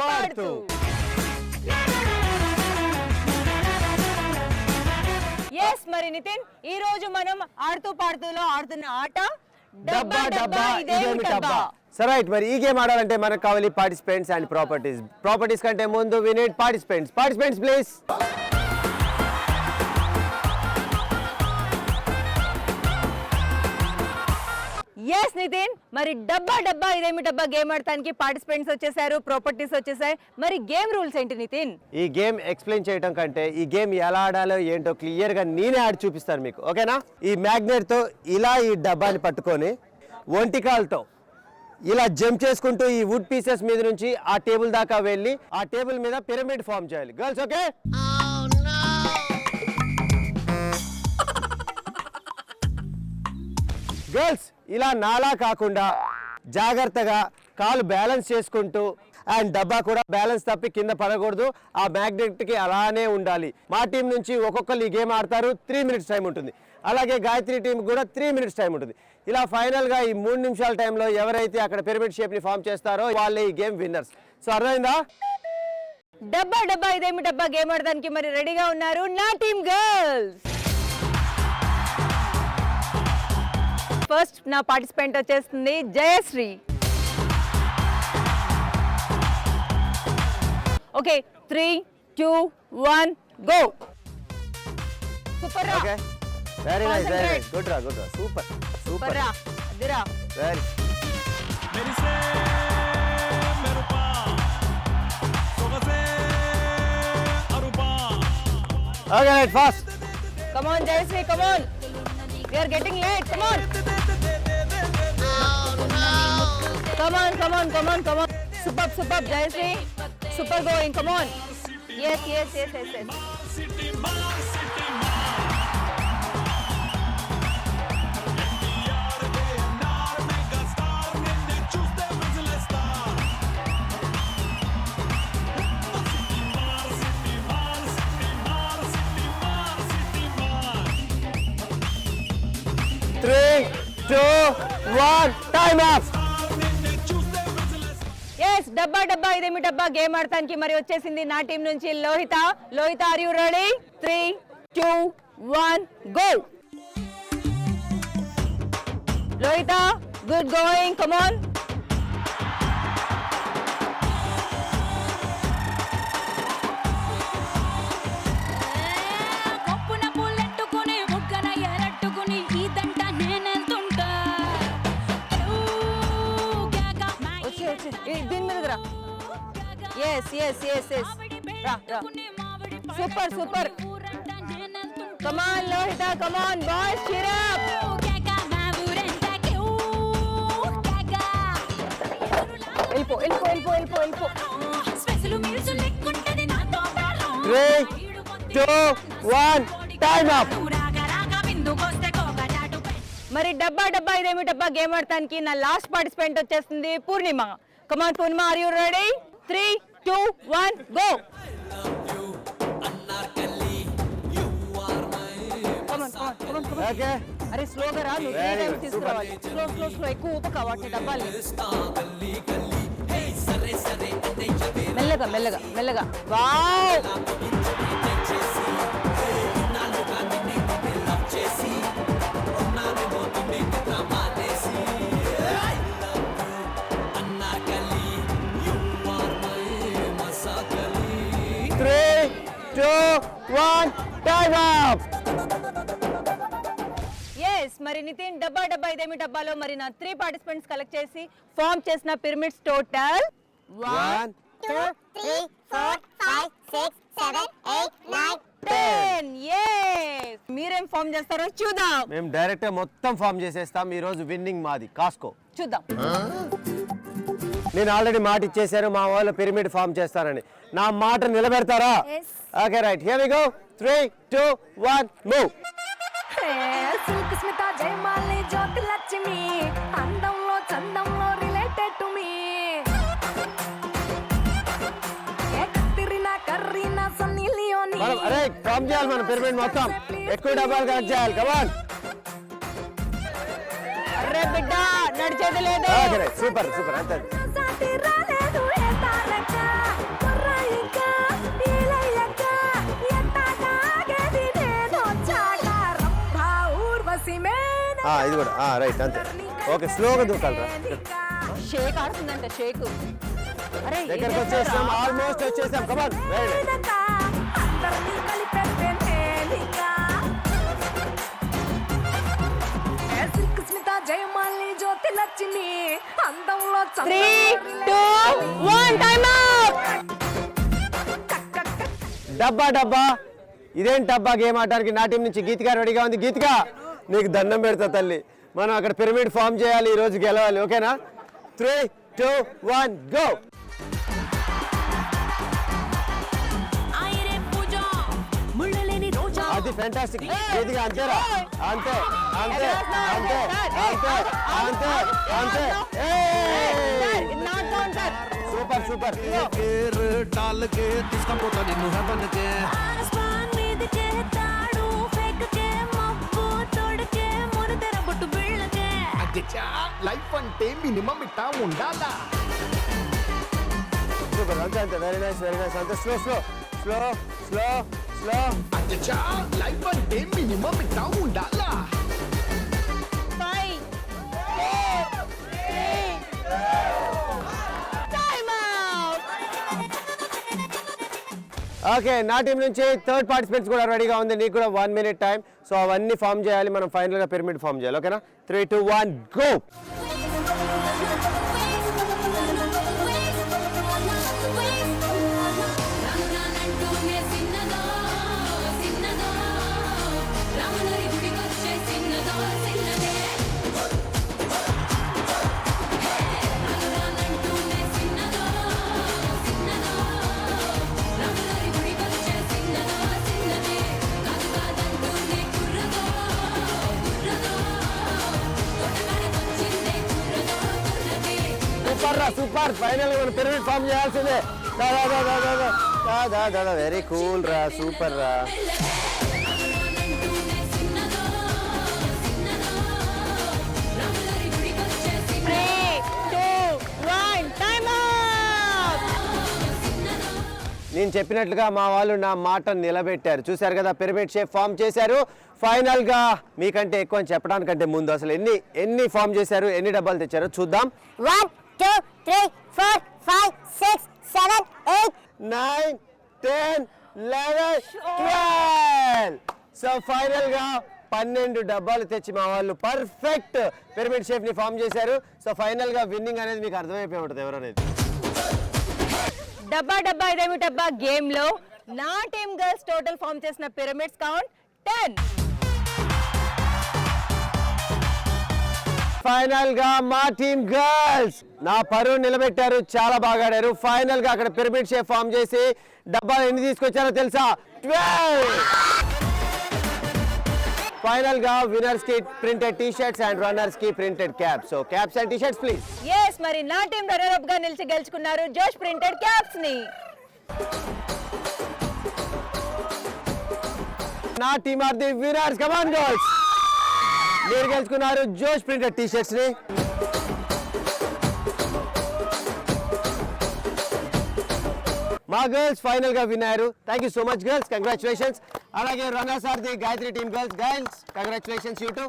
పాడుతూ. ఎస్ మరి నితిన్, ఈ రోజు మనం ఆడుతూ పాడుతూలో ఆడుతున్న ఆట డబ్బా డబ్బా ఇదేమి డబ్బా. సో రైట్, మరి ఈ గేమ్ ఆడాలంటే మనకు కావాలి పార్టిసిపెంట్స్ అండ్ ప్రాపర్టీస్ కంటే ముందు we need participants please. Yes Nitin, మరి డబ్బా డబ్బా ఇదేమి డబ్బా గేమ్ ఆడటానికి పార్టిసిపెంట్స్ వచ్చేసారు, ప్రాపర్టీస్ వచ్చేసాయి. మరి గేమ్ రూల్స్ ఏంటి నితిన్? ఈ గేమ్ ఎక్స్ప్లెయిన్ చేయడం కంటే ఈ గేమ్ ఎలా ఆడాలో ఏంటో క్లియర్ గా నేనే ఆడి చూపిస్తాను మీకు, ఓకేనా? ఈ మ్యాగ్నెట్ తో ఇలా ఈ డబ్బాని పట్టుకొని ఒంటికాలతో ఇలా జంప్ చేసుకుంటూ ఈ వుడ్ పీసెస్ మీద నుంచి ఆ టేబుల్ దాకా వెళ్ళి ఆ టేబుల్ మీద పిరమిడ్ ఫామ్ చేయాలి. Girls okay? గర్ల్స్ ఇలా నాలా కాకుండా జాగ్రత్తగా కాలు బ్యాలెన్స్ చేసుకుంటూ అండ్ డబ్బా కూడా బ్యాలెన్స్ తప్పి కింద పడకూడదు, ఆ మ్యాగ్నెట్ కి అలానే ఉండాలి. మా టీం నుంచి ఒక్కొక్కరు ఈ గేమ్ ఆడతారు, 3 minutes టైం ఉంటుంది. అలాగే గాయత్రి టీం కూడా 3 minutes టైం ఉంటుంది. ఇలా ఫైనల్ గా ఈ 3 నిమిషాల టైంలో ఎవరైతే అక్కడ పిరమిడ్ షేప్ ని ఫామ్ చేస్తారో వాళ్ళే ఈ గేమ్ విన్నర్స్. సో అర్థమైందా? డబ్బా డబ్బా ఇదేమి డబ్బా గేమ్ ఆడడానికి మరి రెడీగా ఉన్నారు నా టీం గర్ల్స్. ఫస్ట్ నా పార్టిసిపెంట్ వచ్చేస్తుంది జయశ్రీ. Okay, 3, 2, 1 go. సూపర్ రా. ఓకే, వెరీ నైస్, గుడ్ రా, సూపర్ రా. అదిరా వెరీ మెరిసే మెరుపా సొగసే అరుపా. Okay right, fast. Come on Jayashree, come on, we are getting late, come on. Come on. Superb Jayashree, super going, come on. Yes. City మార్ mega star నిన్నే చూస్తే విజిలేస్తా. సిటీ మార్ 3, 2, 1 టైమ్ అప్. ఎస్, డబ్బా ఇదేమి డబ్బా గేమ్ ఆడటానికి మరి వచ్చేసింది నా టీం నుంచి Lohitha. Are you ready? 3, 2, 1 go. Lohitha, good going, come on. దీని మీద రా. yes రా. Super come on Lohitha, come on boys, cheer up. వెళ్ళిపో 3, 2, 1 టైమ్ అప్. మరి డబ్బా ఇదేమి డబ్బా గేమ్ ఆడటానికి నా లాస్ట్ పార్టిసిపెంట్ వచ్చేస్తుంది పూర్ణిమ. Come on Purnima, are you ready? 3, 2, 1 go. Come on. Okay, అరే స్లోగా రా, నువ్వు ఏ టైం తీసుకురావాలి. స్లో ఎక్కువ ఊపక వాటి డబ్బాలు. మెల్లగా. Wow, time up. ఎస్, మరి నితిన్ డబ్బా ఇదేమి డబ్బాలో మరి నా 3 పార్టిసిపెంట్స్ కలెక్ట్ చేసి ఫామ్ చేసిన పిరమిడ్స్ టోటల్ 1, 2, 3, 4, 5, 6, 7, 8, 9, 10. yes, మీరేం ఫామ్ చేస్తారో చూద్దాం. మేము డైరెక్ట్ మొత్తం ఫామ్ చేసేస్తాం. ఈ రోజు విన్నింగ్ మాది, కాస్కో. చూద్దాం. నేను ఆల్రెడీ మాట ఇచ్చేసాను మా వాళ్ళు పిరమిడ్ ఫామ్ చేస్తానని. నా మాట నిలబెడతారా? Okay right, here we go. 3, 2, 1 move. Sushmita Jayamali Jyothi Lakshmi అందంలో చందంలో related to me. Kareena Sunny Leone. అరే ఫామ్ చేయాలి మనం పిరమిడ్ మొత్తం. ఎక్కువ డబ్బాలు కనెక్ట్ చేయాలి. Come on. అరే బిడ్డ, నడిచేది లేదు. ఓకే రైట్, సూపర్ అంతే. రాలేదు ఏ తారక కుర్రాయిక ఈలయ్యక ఎట్టాగాగేది నేను చాట రంభా ఊర్వశి మేనక ఇది కూడా రైట్ అంతే ఓకే స్లోగా దూకాలరా షేక్ ఆడుతుందంట షేక్. అరే దగ్గరకు వచ్చేసాం ఆల్మోస్ట్ వచ్చేసాం కమాన్ రైట్ అందరినీ కలిపెట్టే నేనిక సిల్క్ స్మిత జయమాలి జ్యోతి లక్ష్మి అందంలో 3, 2, 1 టైమ్ అప్. డబ్బా ఇదేం డబ్బా గేమ్ ఆడడానికి నా టీం నుంచి గీతిక రెడీగా ఉంది. గీతిక నీకు దండం పెడతా తల్లి, మనం అక్కడ పిరమిడ్ ఫామ్ చేయాలి, ఈ రోజు గెలవాలి. ఓకేనా? 3, 2, 1 గో. అది ఫ్యాంటాస్టిక్. గీతిక అంతేరా, అంతే అంతే అంతే అంతే అంతే అంతే. Not counter. Super super. కేర్ డాల్ కే తీసుకపోతా నిన్ను హెవెన్ కే లైఫ్ అంటే మినిమం ఇట్టా ఉండాలా. సూపర్ అంతే అంతే. వెరీ నైస్ అంతే. Slow slow slow slow slow. అచ్చా లైఫ్ అంటే మినిమం ఇట్టా ఉండాలా. 5, 4, 3, టైమ్ అవుట్. ఓకే నా టీం నుంచి థర్డ్ పార్టిసిపెంట్స్ కూడా రెడీగా ఉంది. నీకు కూడా 1 minute టైం. సో అవన్నీ ఫామ్ చేయాలి, మనం ఫైనల్గా పిరమిడ్ ఫామ్ చేయాలి. ఓకేనా? 3, 2, 1 గో. సూపర్ రా సూపర్. ఫైనల్ మనం పిరమిడ్ ఫామ్ చేయాల్సిందే. వెరీ కూల్ రా, సూపర్ రా. నేను చెప్పినట్లుగా మా వాళ్ళు నా మాట నిలబెట్టారు. చూశారు కదా, పిరమిడ్ షేప్ ఫామ్ చేశారు. ఫైనల్ గా మీకంటే ఎక్కువ అని చెప్పడానికంటే ముందు అసలు ఎన్ని ఫామ్ చేశారు, ఎన్ని డబ్బాలు తెచ్చారో చూద్దాం. 1, 2, 3, 4, 5, 6, 7, 8. 9, 10, 11, 12. సో ఫైనల్ గా 12 డబ్బాలు తెచ్చి మా వాళ్ళు పర్ఫెక్ట్ పిరమిడ్ షేప్ ని ఫామ్ చేశారు. సో ఫైనల్ గా విన్నింగ్ అనేది మీకు అర్థమైపోయి ఉంటుంది ఎవరనేది. డబ్బా ఇదేమి డబ్బా గేమ్ లో నా టీమ్ గర్ల్స్ టోటల్ ఫామ్ చేసిన పిరమిడ్స్ కౌంట్ 10. ఫైనల్ గా మా టీమ్ గర్ల్స్ నా పరువు నిలబెట్టారు, చాలా బాగా ఆడారు. ఫైనల్ గా అక్కడ పిరమిడ్ షేప్ ఫామ్ చేసి డబ్బాలు ఎన్ని తీసుకొచ్చారో తెలుసా? 12. ఫైనల్ గా విన్నర్స్ కి printed T shirts and runners కి printed caps. So caps and T shirts please. yes మరి నా టీం రన్నర్ అప్ గా నిలిచి గెలుచుకున్నారు జోష్ ప్రింటెడ్ క్యాప్స్ ని. నా team are the winners. Come on girls, మీరు గెలుచుకున్నారు జోష్ ప్రింటెడ్ టీ షర్ట్స్ ని. మా గర్ల్స్ ఫైనల్ గా విన్నారు. Thank you so much girls, congratulations. అలాగే runners are the Gayatri team girls. Congratulations you to.